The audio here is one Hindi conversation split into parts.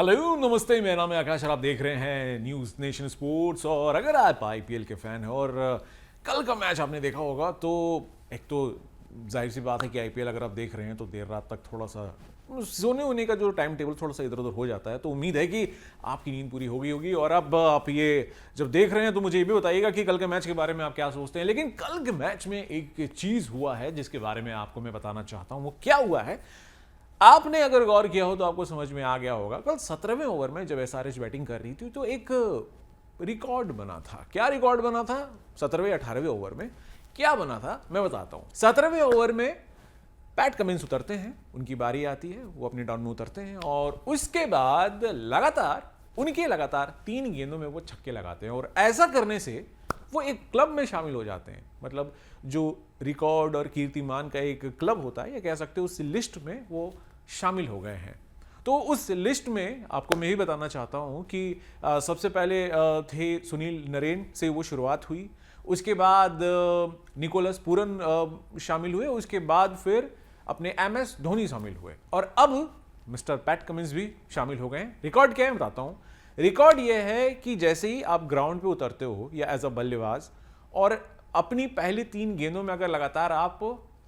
हेलो नमस्ते, मेरा नाम है आकाश और आप देख रहे हैं न्यूज़ नेशन स्पोर्ट्स। और अगर आप आईपीएल के फैन हैं और कल का मैच आपने देखा होगा तो एक तो जाहिर सी बात है कि आईपीएल अगर आप देख रहे हैं तो देर रात तक थोड़ा सा सोने होने का जो टाइम टेबल थोड़ा सा इधर उधर हो जाता है, तो उम्मीद है कि आपकी नींद पूरी हो गई होगी। और अब आप ये जब देख रहे हैं तो मुझे ये भी बताइएगा कि कल के मैच के बारे में आप क्या सोचते हैं। लेकिन कल के मैच में एक चीज़ हुआ है जिसके बारे में आपको मैं बताना चाहता हूँ। वो क्या हुआ है, आपने अगर गौर किया हो तो आपको समझ में आ गया होगा। कल 17वें ओवर में जब एसआरएच बैटिंग कर रही थी तो एक रिकॉर्ड बना था। क्या रिकॉर्ड बना था 17वें 18वें ओवर में? क्या बना था मैं बताता हूं। 17वें ओवर में पैट कमिंस उतरते हैं, उनकी बारी आती है, वो अपने डाउन में उतरते हैं और उसके बाद लगातार 3 गेंदों में वो छक्के लगाते हैं। और ऐसा करने से वो एक क्लब में शामिल हो जाते हैं। मतलब जो रिकॉर्ड और कीर्तिमान का एक क्लब होता है, या कह सकते हो उस लिस्ट में वो शामिल हो गए हैं। तो उस लिस्ट में आपको मैं ही बताना चाहता हूं कि सबसे पहले थे सुनील नरेन से वो शुरुआत हुई। उसके बाद निकोलस पूरन शामिल हुए। उसके बाद फिर अपने एमएस धोनी शामिल हुए और अब मिस्टर पैट कमिंस भी शामिल हो गए। रिकॉर्ड क्या है बताता हूं। रिकॉर्ड यह है कि जैसे ही आप ग्राउंड पे उतरते हो या एज अ बल्लेबाज और अपनी पहली 3 गेंदों में अगर लगातार आप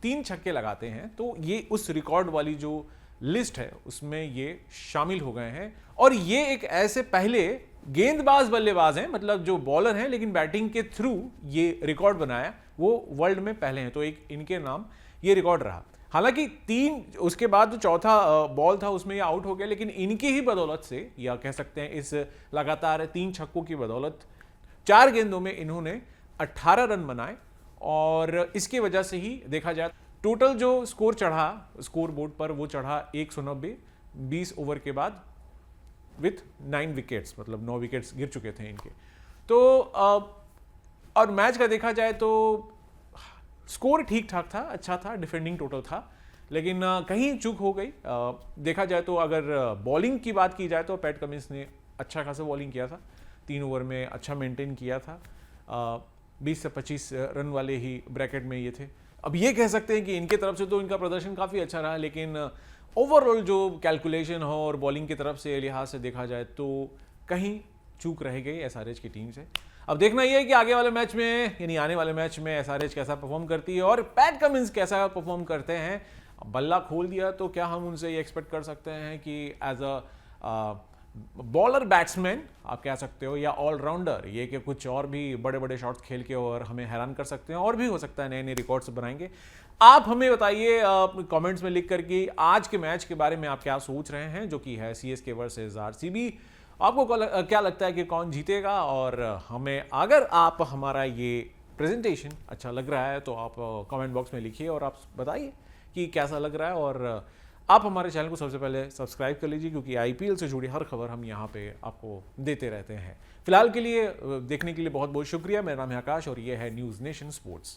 3 छक्के लगाते हैं तो ये उस रिकॉर्ड वाली जो लिस्ट है उसमें ये शामिल हो गए हैं। और ये एक ऐसे पहले गेंदबाज बल्लेबाज हैं, मतलब जो बॉलर हैं लेकिन बैटिंग के थ्रू ये रिकॉर्ड बनाया, वो वर्ल्ड में पहले हैं। तो एक इनके नाम ये रिकॉर्ड रहा। हालांकि 3 उसके बाद जो चौथा बॉल था उसमें ये आउट हो गया, लेकिन इनकी ही बदौलत से, या कह सकते हैं इस लगातार 3 छक्कों की बदौलत 4 गेंदों में इन्होंने 18 रन बनाए। और इसकी वजह से ही देखा जाए टोटल जो स्कोर चढ़ा स्कोर बोर्ड पर, वो चढ़ा 190 20 ओवर के बाद विथ 9 विकेट्स, मतलब 9 विकेट्स गिर चुके थे इनके। तो और मैच का देखा जाए तो स्कोर ठीक ठाक था, अच्छा था, डिफेंडिंग टोटल था, लेकिन कहीं चूक हो गई। देखा जाए तो अगर बॉलिंग की बात की जाए तो पैट कमिंस ने अच्छा खासा बॉलिंग किया था, 3 ओवर में अच्छा मेंटेन किया था। 20 से 25 रन वाले ही ब्रैकेट में ये थे। अब ये कह सकते हैं कि इनके तरफ से तो इनका प्रदर्शन काफ़ी अच्छा रहा, लेकिन ओवरऑल जो कैलकुलेशन हो और बॉलिंग की तरफ से लिहाज से देखा जाए तो कहीं चूक रह गई एसआरएच की टीम से। अब देखना यह है कि आगे वाले मैच में, यानी आने वाले मैच में एसआरएच कैसा परफॉर्म करती है और पैट कमिंस कैसा परफॉर्म करते हैं। बल्ला खोल दिया तो क्या हम उनसे ये एक्सपेक्ट कर सकते हैं कि एज अ बॉलर बैट्समैन आप कह सकते हो, या ऑलराउंडर, ये कि कुछ और भी बड़े बड़े शॉट्स खेल के और हमें हैरान कर सकते हैं, और भी हो सकता है नए नए रिकॉर्ड्स बनाएंगे। आप हमें बताइए कमेंट्स में लिख कर कि आज के मैच के बारे में आप क्या सोच रहे हैं, जो कि है सीएसके वर्सेस आरसीबी। आपको क्या लगता है कि कौन जीतेगा? और हमें, अगर आप हमारा ये प्रेजेंटेशन अच्छा लग रहा है तो आप कमेंट बॉक्स में लिखिए और आप बताइए कि कैसा लग रहा है। और आप हमारे चैनल को सबसे पहले सब्सक्राइब कर लीजिए, क्योंकि आईपीएल से जुड़ी हर खबर हम यहाँ पे आपको देते रहते हैं। फिलहाल के लिए देखने के लिए बहुत बहुत शुक्रिया। मेरा नाम है आकाश और ये है न्यूज़ नेशन स्पोर्ट्स।